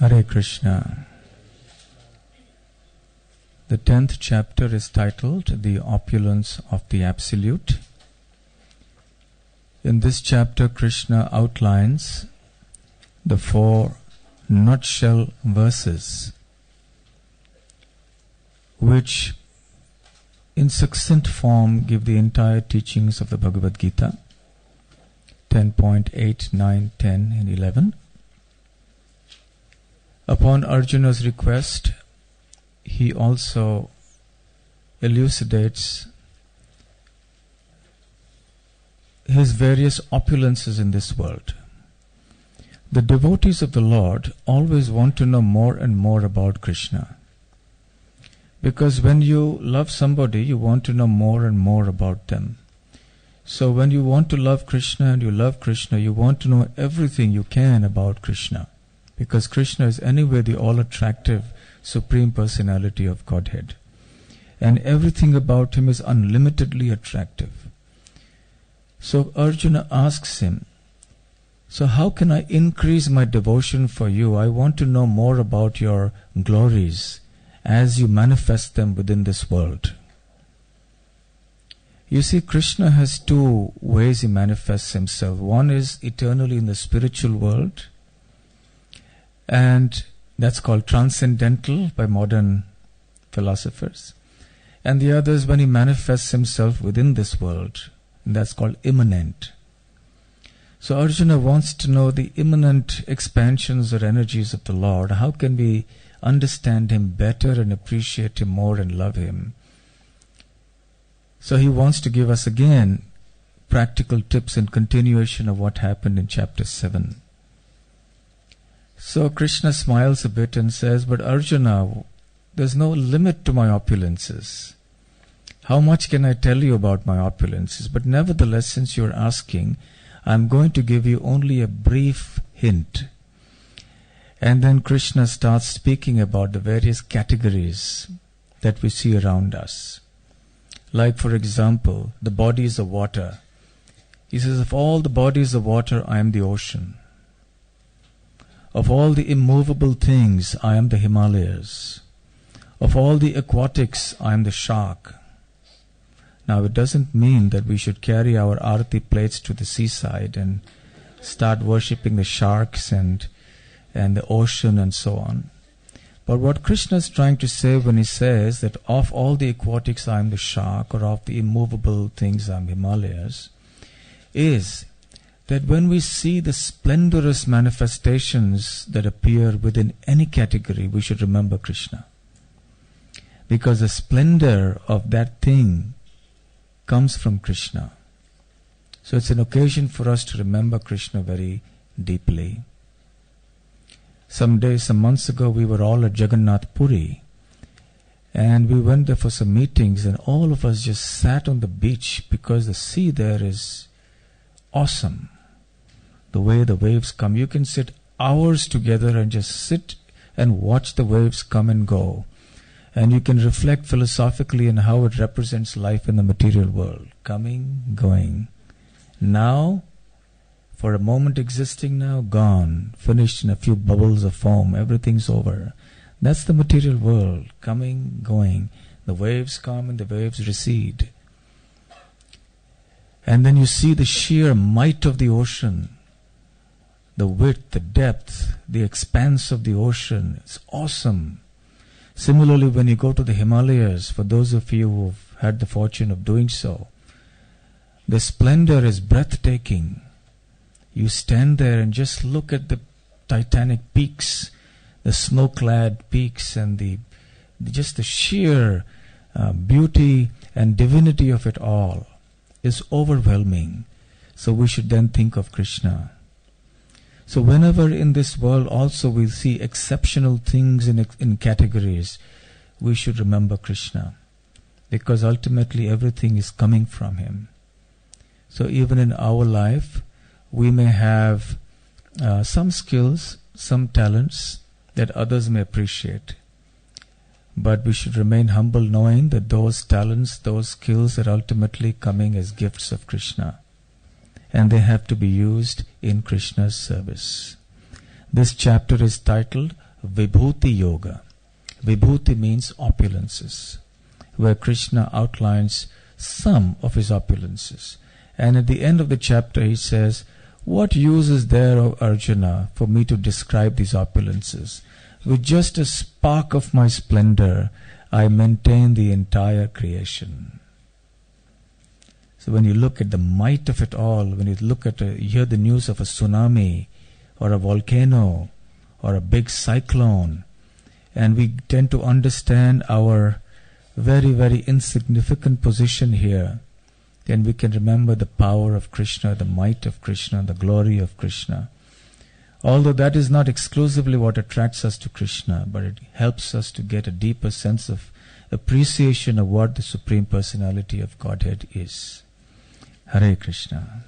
Hare Krishna. The 10th chapter is titled The Opulence of the Absolute. In this chapter, Krishna outlines the 4 nutshell verses which in succinct form give the entire teachings of the Bhagavad Gita, 10.8, 9, 10 and 11. Upon Arjuna's request, he also elucidates his various opulences in this world. The devotees of the Lord always want to know more and more about Krishna. Because when you love somebody, you want to know more and more about them. So when you want to love Krishna and you love Krishna, you want to know everything you can about Krishna. Because Krishna is anyway the all-attractive Supreme Personality of Godhead. And everything about him is unlimitedly attractive. So Arjuna asks him, so how can I increase my devotion for you? I want to know more about your glories as you manifest them within this world. You see, Krishna has 2 ways he manifests himself. One is eternally in the spiritual world, and that's called transcendental by modern philosophers. And the other is when he manifests himself within this world, and that's called immanent. So Arjuna wants to know the immanent expansions or energies of the Lord. How can we understand him better and appreciate him more and love him? So he wants to give us again practical tips in continuation of what happened in chapter 7. So Krishna smiles a bit and says, but Arjuna, there's no limit to my opulences. How much can I tell you about my opulences? But nevertheless, since you're asking, I'm going to give you only a brief hint. And then Krishna starts speaking about the various categories that we see around us. Like, for example, the bodies of water. He says, of all the bodies of water, I am the ocean. Of all the immovable things, I am the Himalayas. Of all the aquatics, I am the shark. Now, it doesn't mean that we should carry our arati plates to the seaside and start worshipping the sharks and the ocean and so on. But what Krishna is trying to say when he says that of all the aquatics, I am the shark, or of the immovable things, I am Himalayas, is that when we see the splendorous manifestations that appear within any category, we should remember Krishna. Because the splendor of that thing comes from Krishna. So it's an occasion for us to remember Krishna very deeply. Some months ago, we were all at Jagannath Puri. And we went there for some meetings, and all of us just sat on the beach because the sea there is awesome. The way the waves come, you can sit hours together and just sit and watch the waves come and go. And you can reflect philosophically on how it represents life in the material world. Coming, going. Now, for a moment existing now, gone. Finished in a few bubbles of foam. Everything's over. That's the material world. Coming, going. The waves come and the waves recede. And then you see the sheer might of the ocean. The width, the depth, the expanse of the ocean. It's awesome. Similarly, when you go to the Himalayas, for those of you who have had the fortune of doing so, the splendor is breathtaking. You stand there and just look at the titanic peaks, the snow-clad peaks, and just the sheer beauty and divinity of it all is overwhelming. So we should then think of Krishna. So whenever in this world also we see exceptional things in categories, we should remember Krishna. Because ultimately everything is coming from him. So even in our life, we may have some skills, some talents that others may appreciate. But we should remain humble knowing that those talents, those skills are ultimately coming as gifts of Krishna. And they have to be used in Krishna's service. This chapter is titled Vibhuti Yoga. Vibhuti means opulences, where Krishna outlines some of his opulences. And at the end of the chapter he says, what use is there, O Arjuna, for me to describe these opulences? With just a spark of my splendor, I maintain the entire creation. So when you look at the might of it all, when you look at you hear the news of a tsunami or a volcano or a big cyclone, and we tend to understand our very, very insignificant position here, then we can remember the power of Krishna, the might of Krishna, the glory of Krishna. Although that is not exclusively what attracts us to Krishna, but it helps us to get a deeper sense of appreciation of what the Supreme Personality of Godhead is. Hare Krishna.